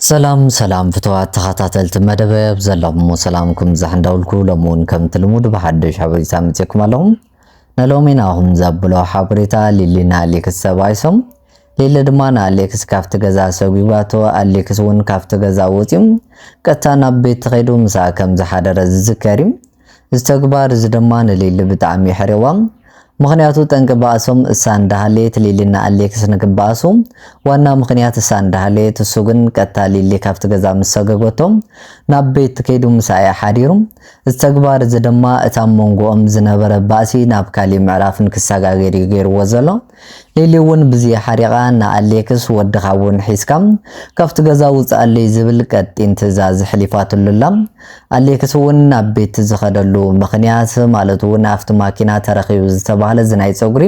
ሰላም ፍትዋት ተኸታተልቲ መደበብ ዘለኹም ሰላምኩም ዝሕንዳውልኩ ለሙን ከም ትልሙድ በሐድሽ ሓበሬታ ምጽኩም ኣለኹም ነሎሚናኹም ዘብሎ ሓበሬታ ሊሊና አሌክስ ሰባይሶም ሊሊ ድማ አሌክስ ካፍቲ ገዛ ሰጉባቶ አሌክስ ውን ካፍቲ ገዛ ወፂም ቀጥታ ናብ ቤት ተኸይዱ ምሳ ከም ዝሓደረ ዝዝከሪም ዝተግባር ዝደማ ሊሊ ብጣዕሚ ሕሪዋም ምክንያቱ ጠንቅ ባእሶም ሳንዳህሌት ሊሊና አሌክስ ንግባሱ ዋና ምክንያት ሳንዳህሌት እሱ ግን ቀጥታ ሊሊ ካፍቲ ገዛ መሰገጎቶም ናብ ቤት ከይዱ ምሳይ ሓዲሩም ዝተግባር ዝደማ እታ መንጎኦም ዝነበረ ባእሲ ናብ ካሊ ምዕራፍን ክሳጋገሪ ገይርዎ ዘሎ ሊሊ ውን ብዚ ሓሪቃ አሌክስ ወድኻውን ሒስካም ካፍቲ ገዛ ውፃለይ ዝብል ቀጢን ትእዛዝ ሕሊፋትሉላ አሌክስ ውን ናብ ቤት ዝኸደሉ ምክንያት ማለት ውን አፍቲ ማኪና ተረኺቡ ዝተባሃለ ዝናይ ፀጉሪ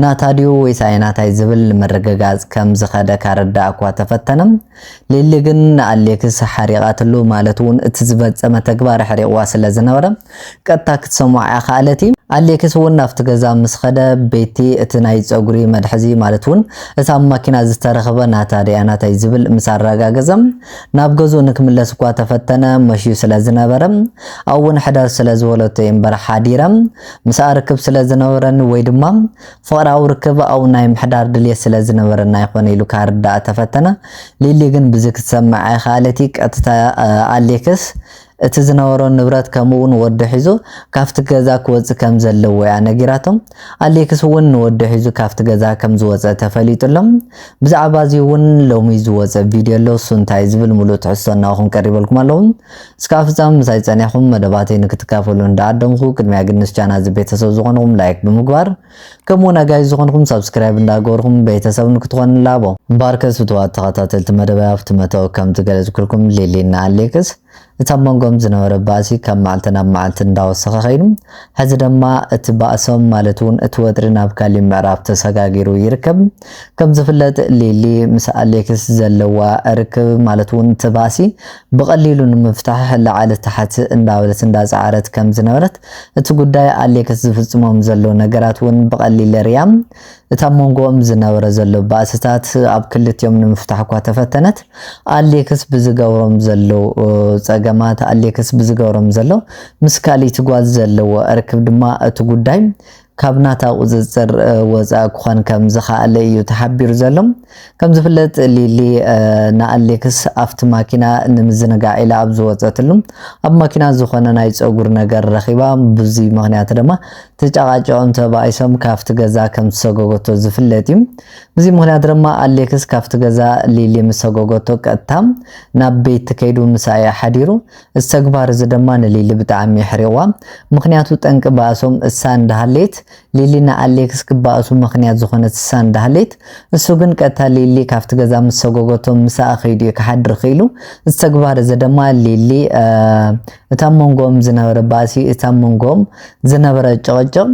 ናታዲዮ ወይሳይናታይ ዝብል መረጋጋጽ ከም ዝኸደ ካረዳ እኳ ተፈተነም ሊሊ ግን አሌክስ ሓሪቃትሉ ማለት ውን እቲ ዝበፀመ ተግባር ሕሪቅዋ ስለ ዝነበረ ቀጥታ ክትሰማዕ ያኻለቲ አሌክስ ውን ናፍቲ ገዛ ምስ ኸደ ቤቲ እቲ ናይ ፀጉሪ መድሕዚ ማለት ውን እታ ማኪና ዝተረኸበ ናታዲያናታይ ዝብል ምስ አረጋገፀም ናብ ገዙ ንክምለስ እኳ ተፈተነ መሽዩ ስለ ዝነበረ አውን ሕዳር ስለ ዝወለቶ እምበር ሓዲረም ምስ ርክብ ስለ ዝነበረን ወይ ድማ ፍቅራዊ ርክብ አው ናይ ምሕዳር ድልየት ስለ ዝነበረና ይኾነ ኢሉ ካርዳ ተፈተነ ሊሊ ግን ብዚ ክትሰማዕ ይኻለቲ ቀጥታ አሌክስ እቲ ዝነበሮ ንብረት ከምውን ወዲ ሒዙ ካፍቲ ገዛ ክወጽ ከም ዘለዎ ያ ነጊራቶም አሌክስ ውን ወዲ ሒዙ ካፍቲ ገዛ ከም ዝወጸ ተፈሊጡሎም ብዛዕባ እዚ ውን ሎሚ ዝወጸ ቪድዮ ኣሎ ሱንታይ ዝብል ሙሉእ ትሕሶናኹም ቀሪበልኩም ኣለኹም እስካብ ፍጻመ ምሳይ ጸኒሕኩም መደባተይ ንክትካፈሉ እንዳዓደምኹ ቅድሚያ ግን ቻናል ቤተሰብ ዝኾንኩም ላይክ ብምግባር ከምኡውን አጋይ ዝኾንኩም ሰብስክራይብ እንዳገበርኩም ቤተሰብ ንክትኾኑ ላቦ ባርከስ ፍትዋት ተኸታተልቲ መደባይ ኣብቲ መተው ከም ትገለጽኩልኩም ሊሊና አሌክስ እታ መንጎም ዝነበረ ባእሲ ከም ማዓልቲ ናብ ማዓልቲ እንዳወሰኸ ኸይኑ ሕዚ ድማ እቲ ባእሶም ማለት ውን እቲ ወጥሪ ናብ ካሊ ምዕራፍ ተሰጋጊሩ ይርከብ ከም ዝፍለጥ ሊሊ ምስ አሌክስ ዘለዋ ርክብ ማለት ውን እቲ ባእሲ ብቐሊሉ ንምፍታሕ ላዕሊ ታሕቲ እንዳበለት እንዳፃዓረት ከም ዝነበረት እቲ ጉዳይ አሌክስ ዝፍጽሞም ዘሎ ነገራት ውን ብቐሊል ርያም እታ መንጎኦም ዝነበረ ዘሎ ባእስታት ኣብ ክልቲኦም ንምፍታሕ እኳ ተፈተነት አሌክስ ብዝገብሮም ዘሎ ፀገማት አሌክስ ብዝገብሮም ዘሎ ምስ ካሊት ጓዝ ዘለዎ ርክብ ድማ እቲ ጉዳይ ካብ ናታ ቁፅፅር ወፃ ክኾን ከም ዝኽኣለ እዩ ተሓቢሩ ዘሎ ከም ዝፍለጥ ሊሊ ንአሌክስ ኣብቲ ማኪና ንምዝንጋዕ ኢላ ኣብ ዝወፀትሉ ኣብ ማኪና ዝኾነ ናይ ፀጉር ነገር ረኺባ ብዚ ምክንያት ድማ ተጫቃጨኦም ተባይሶም ካፍቲ ገዛ ከም ዝሰገጎቶ ዝፍለጥ እዩ ብዚ ምክንያት ድማ አሌክስ ካፍቲ ገዛ ሊሊ ምሰገጎቶ ቀጥታ ናብ ቤት ከይዱ ምሳይ ሓዲሩ ዝተግባር ዝደማ ንሊሊ ብጣዕሚ ሕሪዋ ምክንያቱ ጠንቅ ባእሶም እሳ እንዳሃሌት ሊሊና አሌክስ ክባእሱ ምክንያት ዝኾነት እሳ እንዳሃሌት እሱ ግን ቀጥታ ሊሊ ካፍቲ ገዛ ምሰገጎቶ ምሳ ኸይዱ ክሓድር ኸይሉ ዝተግባር ዝደማ ሊሊ እታ መንጎም ዝነበረ ባእሲ እታ መንጎም ዝነበረ ጨቀጨቅ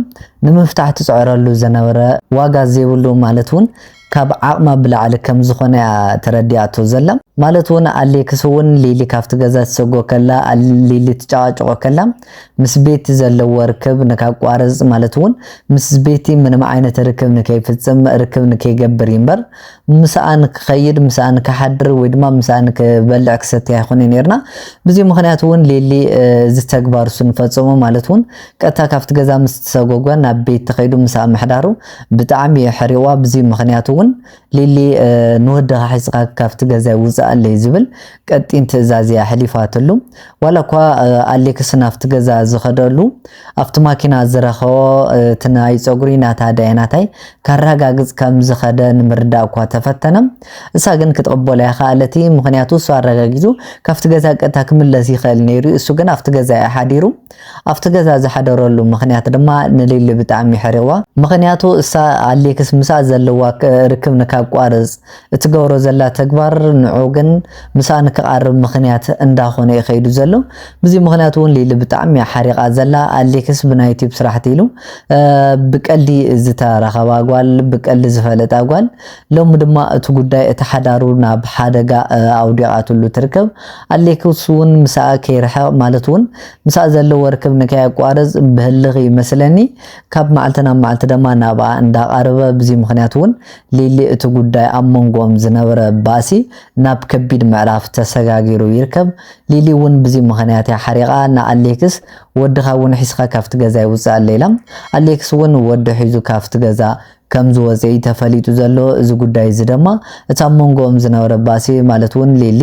ንምፍታሕ ትጽዕረሉ ዝነበረ ዋጋ ዘይብሉ ማለት ውን ካብ ዓቕማ ብላዕሊ ከም ዝኾነ ተረዲያቶ ዘላ ማለት ውን አሌክስ ውን ሊሊ ካፍቲ ገዛ ተሰጎ ከላ ሊሊ ተጫዋጭቆ ከላ ምስ ቤት ዘለዎ ርክብ ንካቋረጽ ማለት ውን ምስ ቤት ምንም ዓይነት ርክብ ንከይፍጽም ርክብ ንከይገብር ይምበር ምሳአን ክኸይድ ምሳአን ክሓድር ወይ ድማ ምሳአን ክበልዕ ክሰትያ ይኹን ነርና በዚ ምክንያት ውን ሊሊ ዝተግባር ሱን ፈጽሞ ማለት ውን ቀጥታ ካፍቲ ገዛ ምስ ተሰጎጎ ናብ ቤት ተኸይዱ ምሳ ምሕዳሩ ብጣዕሚ ሕሪዋ በዚ ምክንያት ውን ሊሊ ንወደኻ ሒስኻ ካፍቲ ገዛ ውፃ አለይ ዝብል ቀጢን ትእዛዝ ያሕሊፋትሉ ወላኳ አሌክስ ናፍቲ ገዛ ዝኸደሉ ኣብቲ ማኪና ዝረኸቦ ትናይ ፀጉሪ ናታዲያናታይ ካረጋግጽ ከም ዝኸደ ንምርዳእ እኳ ተፈተነ እሳ ግን ክትቀበለ ያኻለቲ ምክንያቱ እሱ አረጋጊጹ ካፍቲ ገዛ ቀጥታ ክምለስ ይኽእል ነይሩ እሱ ግን ኣብቲ ገዛ ሓዲሩ ኣብቲ ገዛ ዝሓደረሉ ምክንያት ድማ ንሊሊ ብጣዕሚ ሕሪዋ ምክንያቱ እሳ አሌክስ ምሳ ዘለዋ ርክብ ንካቋርጽ እትገብሮ ዘላ ተግባር ንዑ ግን ምሳ ንክቃርብ ምክንያት እንዳኾነ ይኸይዱ ዘሎ በዚ ምክንያት ውን ሊሊ ብጣዕሚ ሓሪቃ ዘላ አሌክስ ብናይ ዩቲዩብ ስራሕቲ ኢሉ ብቀልዲ ዝተረኸባ ጓል ብቀልዲ ዝፈለጣ ጓል ሎሚ ድማ እቲ ጉዳይ እቲ ሓዳሩ ናብ ሓደጋ ኣውዲቃትሉ ትርከብ አሌክስ ውን ምሳ ከይርሕቕ ማለት ውን ምሳ ዘለዎ ርክብ ንከያቋርጽ ብህልኽ ይመስለኒ ካብ ማዓልቲ ናብ ማዓልቲ ድማ ናብኣ እንዳቃረበ በዚ ምክንያት ውን ሊሊ እቲ ጉዳይ ኣብ መንጎኦም ዝነበረ ባሲ ናብ ከቢድ ምዕራፍ ተሰጋጊሩ ይርከብ ሊሊ እውን ብዚ ምኽንያት ሓሪቓ ንኣሌክስ ወድኻ እውን ሒስኻ ካፍቲ ገዛ ይውፅእ ኣለ ኢላ ኣሌክስ እውን ወዲ ሒዙ ካፍቲ ገዛ ከም ዝወፀ ተፈሊጡ ዘሎ እዚ ጉዳይ እዚ ድማ እታ መንጎኦም ዝነበረ ባሲ ማለት እውን ሊሊ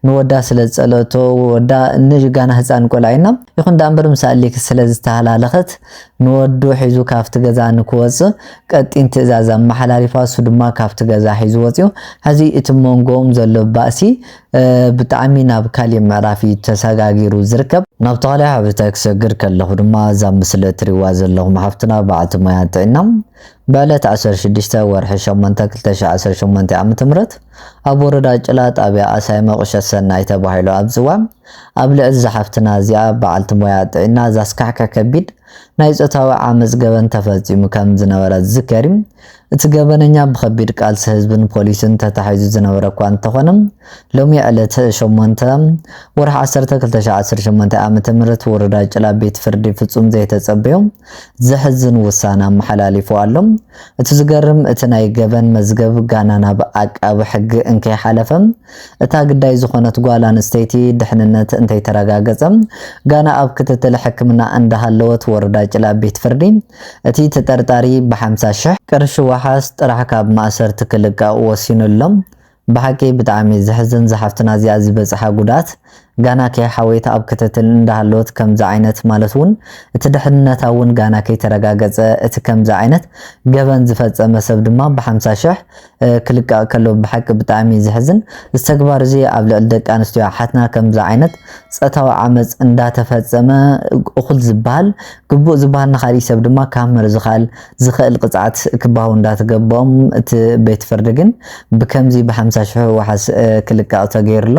ንወዳ ስለ ጸለቶ ወዳ ንጋና ህፃን ቆላይና ይኹን ዳንበር ምስ ኣሌክስ ስለ ዝተሃላለኸት ንወዱ ሒዙ ካፍቲ ገዛ ንክወፅእ ቀጢን ትእዛዝ መሓላሊፋ እሱ ድማ ካፍቲ ገዛ ሒዙ ወፅዩ ሕዚ እቲ መንጎኦም ዘሎ ባሲ ብጣዕሚ ናብ ካሊእ ምዕራፍ ተሰጋጊሩ ዝርከብ ናብ ተኻልእ ሓበሬታ ክሰግር ከለኹ ድማ እዛ ምስሊ እትሪእዋ ዘለኹም ሓፍትና በዓልቲ ሞያ ጥዕና በዕለት 16 ወርሒ 8 2018 ዓ.ም ኣብ ወረዳ ጭላ ጣብያ ኣሳይ መቁሸት ሰናይ ተባሂሉ ኣብ ዝዋም ኣብ ልዕሊ ዝሓፍትና እዚኣ በዓልቲ ሞያ ጥዕና ዛስካሕከ ከቢድ ናይ ፆታዊ ዓመፅ ገበን ተፈፂሙ ከም ዝነበረ ዝከሪ እቲ ገበነኛ ብከቢድ ቃልሲ ህዝብን ፖሊስን ተታሒዙ ዝነበረ እኳ እንተኾነ ሎሚ ዕለት 8 ወርሒ 10 2018 ዓ.ም ወረዳ ጭላ ቤት ፍርዲ ፍጹም ዘይተጸበዩ ዝሕዝን ውሳነ መሓላሊፉ ኣሎ እቲ ዝገርም እቲ ናይ ገበን መዝገብ ጋና ናብ ኣቃቢ ሕጊ እንከይሓለፈ እታ ግዳይ ዝኾነት ጓል ኣንስተይቲ ድሕንነት እንተይተረጋገፀ ጋና ኣብ ክትትል ሕክምና እንዳሃለወት ወረዳ ጭላ ቤት ፍርዲ እቲ ተጠርጣሪ ብ50,000 ቅርሺ ዋሓስ ጥራሕ ካብ ማእሰርቲ ክልቀቕ ወሲኑሎም ብሓቂ ብጣዕሚ ዝሕዝን ዝሓፍትና እዚኣ ዝበፅሓ ጉዳት ጋና ከይሓወይታ ኣብ ክትትል እንዳሃለወት ከምዚ ዓይነት ማለት እውን እቲ ድሕንነታ እውን ጋና ከይተረጋገፀ እቲ ከምዚ ዓይነት ገበን ዝፈፀመ ሰብ ድማ ብ50,000 ክልቀቕ ከሎ ብሓቂ ብጣዕሚ ዝሕዝን ዝተግባር እዚ ኣብ ልዕሊ ደቂ ኣንስትዮ ሓትና ከምዚ ዓይነት ፀታዊ ዓመፅ እንዳተፈፀመ እኹል ዝበሃል ግቡእ ዝበሃል ንኻሊእ ሰብ ድማ ካብ ምርዝኻል ዝኽእል ቅፅዓት ክባው እንዳተገበኦም እቲ ቤት ፍርዲ ግን ብከምዚ ብ50,000 ዋሓስ ክልቀቕ ተገይሩሎ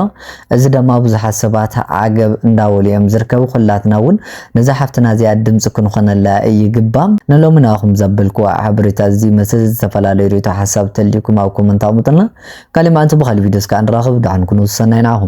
እዚ ድማ ብዙሓት ሰባት ዓገብ እንዳወልዮም ዝርከቡ ኩላትና እውን ነዛ ሓፍትና እዚኣ ድምፂ ክንኾነላ ይግባእ ንሎሚ ናኹም ዘብልኩ ሓበሬታ እዚ መስል ዝተፈላለዩ ርእቶ ሓሳብ ተልይኩም ኣብ ኮመንት ኣሙጥልና ካሊእ ማንተ ብኻሊእ ቪድዮስ ከዓ ንራኸብ ዳዕንኩኑ ሰናይ ናኹም